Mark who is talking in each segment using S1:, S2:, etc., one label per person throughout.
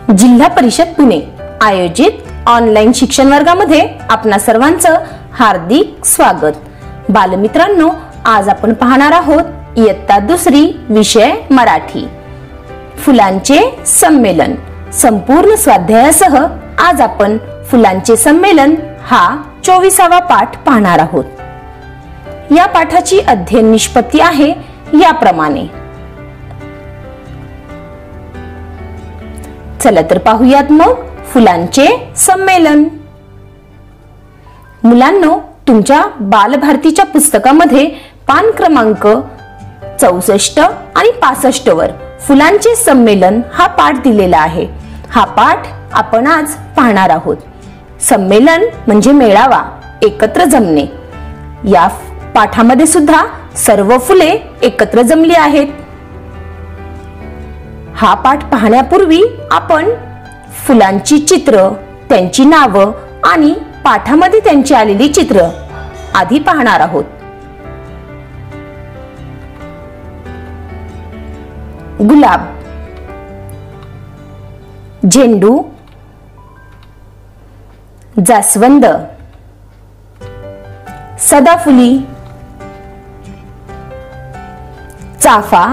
S1: जिल्हा परिषद पुणे आयोजित ऑनलाईन शिक्षण वर्गामध्ये आपणा सर्वांचं हार्दिक स्वागत। बालमित्रांनो, आज आपण पाहणार आहोत इयत्ता दुसरी विषय मराठी फुलांचे संमेलन। संपूर्ण स्वाध्यायासह आज आपण फुलांचे संमेलन हा 24वा पाठ पाहणार आहोत। या पाठाची अध्ययन निष्पत्ती आहे याप्रमाणे। चला तर पाहूयात मग फुलांचे संमेलन। मुलांनो, तुमच्या बालभारतीच्या पुस्तकामध्ये पान क्रमांक 64 आणि 65 वर फुलांचे संमेलन हा पाठ दिलेला आहे। हा पाठ आपण आज पाहणार आहोत। संमेलन म्हणजे मेळावा, एकत्र जमणे। या पाठामध्ये सुद्धा सर्व फुले एकत्र जमली आहेत। हा पाठ पाहण्यापूर्वी आपण फुलांची चित्र, त्यांची नावं आणि पाठामध्ये त्यांची आलेली चित्र आधी पाहणार आहोत। गुलाब, झेंडू, जास्वंद, सदाफुली, चाफा,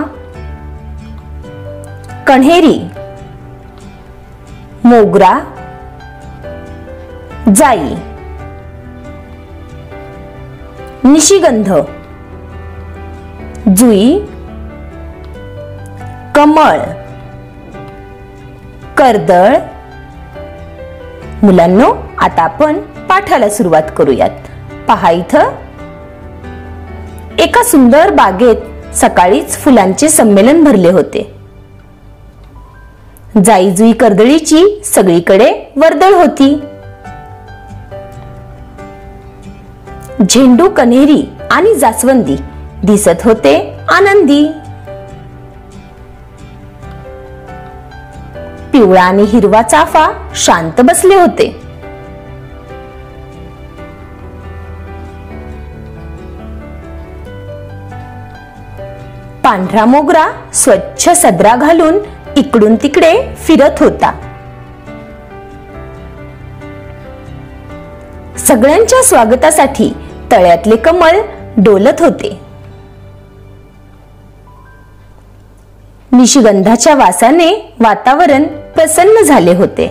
S1: कण्हेरी, मोगरा, जाई, निशिगंध, जुई, कमळ, कर्दळ। मुलांनो, आता आपण पाठाला सुरुवात करूयात। पहा, इथं एका सुंदर बागेत सकाळीच फुलांचे संमेलन भरले होते। जाई जुई कर्दळीची सगळीकडे वर्दळ होती। झेंडू, कण्हेरी आणि जास्वंदी दिसत होते आनंदी। पिवळा आणि हिरवा चाफा शांत बसले होते। पांढरा मोगरा स्वच्छ सदरा घालून इकडून तिकडे फिरत होता। सगळ्यांच्या स्वागतासाठी तळ्यातले कमळ डोलत होते। निशिगंधाच्या वासाने वातावरण प्रसन्न झाले होते।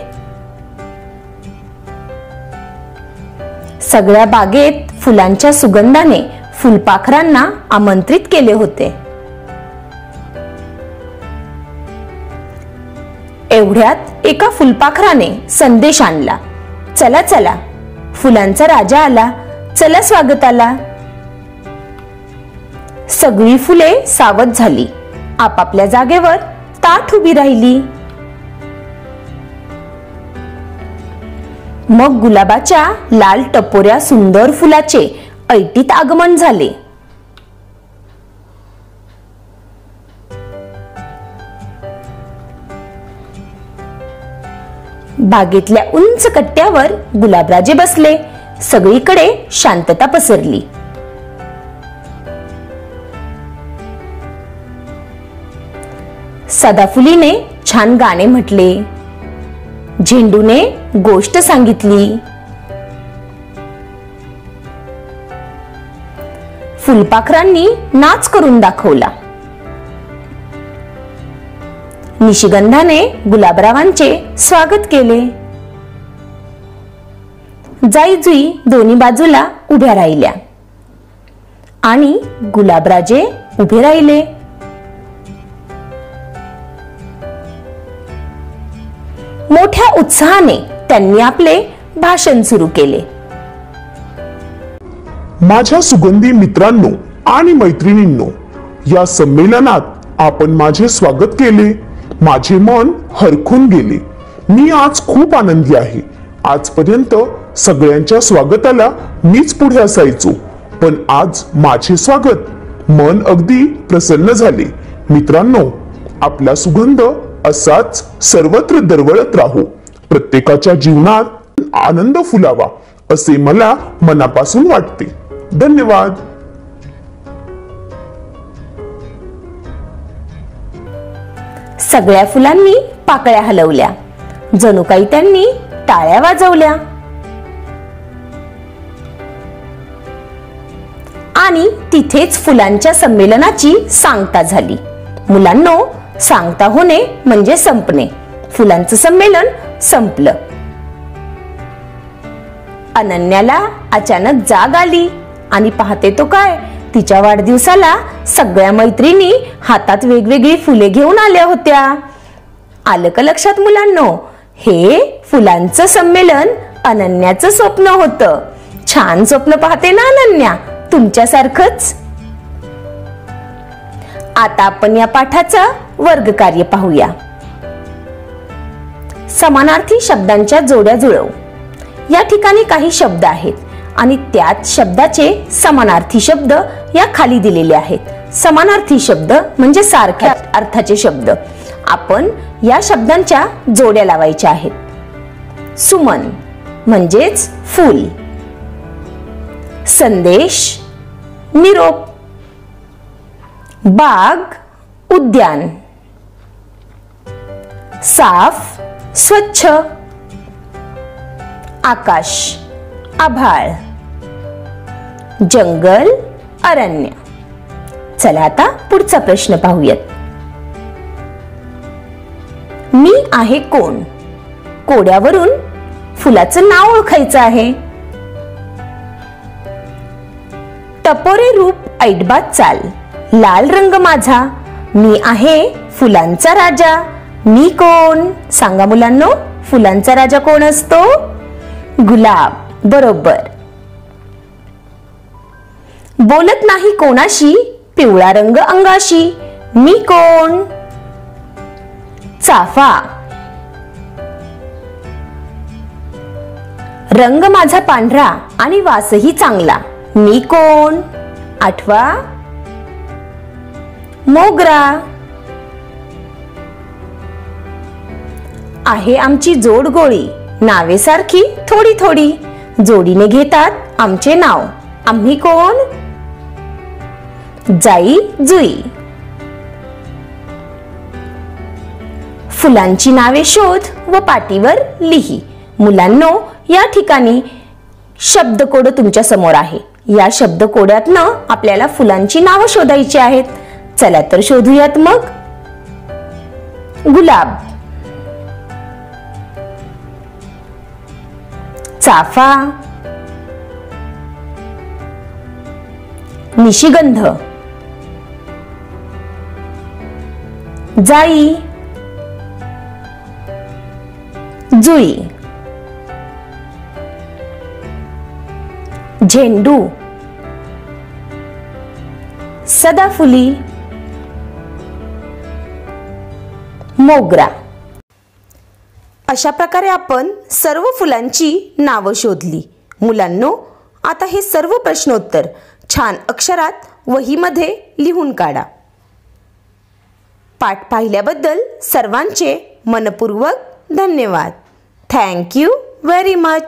S1: सगळ्या बागेत फुलांच्या सुगंधाने फुलपाखरांना आमंत्रित केले होते। एवढ्यात एका फुलपाखराने संदेश आणला, चला चला, फुलांचा राजा आला, चला स्वागताला। सगळी फुले सावध झाली, आपापल्या जागेवर ताठ उभी राहिली। मग गुलाबाच्या लाल टपोऱ्या सुंदर फुलाचे ऐटीत आगमन झाले। बागेतल्या उंच कट्ट्यावर गुलाबराजे बसले। सगळीकडे शांतता पसरली। सदाफुलीने छान गाणे म्हटले, झेंडूने गोष्ट सांगितली, फुलपाखरांनी नाच करून दाखवला। निशिगंधाने गुलाबरावांचे स्वागत केले। जाई जुई दोन्ही बाजूला उभ्या राहिल्या आणि गुलाबराजे उभे राहिले। मोठ्या उत्साहाने त्यांनी आपले भाषण सुरू केले।
S2: माझ्या सुगंधी मित्रांनो आणि मैत्रिणींनो, या संमेलनात आपण माझे स्वागत केले। माझे मन हरखून गेले। मी आज खूप आनंदी आहे। आजपर्यंत सगळ्यांच्या स्वागताला मीच पुढे असायचो, पण आज माझे स्वागत, मन अगदी प्रसन्न झाले। मित्रांनो, आपला सुगंध असाच सर्वत्र दरवळत राहो, प्रत्येकाच्या जीवनात आनंद फुलावा असे मला मनापासून वाटते। धन्यवाद।
S1: सगळ्या फुलांनी पाकळ्या हलवल्या जणू काही त्यांनी टाळ्या वाजवल्या आणि तिथेच फुलांच्या संमेलनाची सांगता झाली. मुलांनो, सांगता होणे म्हणजे संपणे. फुलांचं संमेलन संपलं. अनन्याला अचानक जाग आली आणि पाहते तो काय, तिच्या वाढदिवसाला सगळ्या मैत्रिणी हातात वेगवेगळी फुले घेऊन आल्या होत्या. आलं का लक्षात मुलांनो? हे फुलांचं संमेलन अनन्याचं स्वप्न होतं. छान स्वप्न पाहते ना अनन्या, तुमच्यासारखंच. आता आपण या पाठाचं वर्गकार्य पाहूया. समानार्थी शब्दांच्या जोड्या जुळव. या ठिकाणी काही शब्द आहेत आणि त्याच शब्दाचे समानार्थी शब्द या खाली दिलेले आहेत. समानार्थी शब्द म्हणजे सारख्या अर्थाचे शब्द. आपण या शब्दांच्या जोड्या लावायच्या आहेत. सुमन म्हणजेच फूल, संदेश निरोप, बाग उद्यान, साफ स्वच्छ, आकाश आभाळ, जंगल अरण्य. चला आता पुढचा प्रश्न पाहूयात. मी आहे कोण? कोड्यावरून फुलाचं नाव ओळखायचं आहे. टपोरे रूप ऐटबात चाल, लाल रंग माझा, मी आहे फुलांचा राजा. मी कोण? सांगा मुलांनो, फुलांचा राजा कोण असतो? गुलाब. बरोबर. बोलत नाही कोणाशी, पिवळा रंग अंगाशी, मी कोण? चाफा. रंग माझा पांढरा आणि वासही चांगला, मी कोण? आठवा. मोगरा. आहे आमची जोड गोळी, नावे सारखी थोडी थोडी, जोडीने घेतात आमचे नाव, आम्ही कोण? जाई जुई. फुलांची नावे शोध व पाटीवर लिही. मुलांनो, या ठिकाणी शब्दकोड तुमच्या समोर आहे. या शब्दकोड्यातनं आपल्याला फुलांची नावं शोधायची आहेत. चला तर शोधूयात मग. गुलाब, चाफा, निशिगंध, जाई, जुई, झेंडू, सदाफुली, मोगरा. अशा प्रकारे आपण सर्व फुलांची नावं शोधली. मुलांनो, आता हे सर्व प्रश्नोत्तर छान अक्षरात वहीमध्ये लिहून काढा. पाठ पाहिल्याबद्दल सर्वांचे मनपूर्वक धन्यवाद. Thank you very much.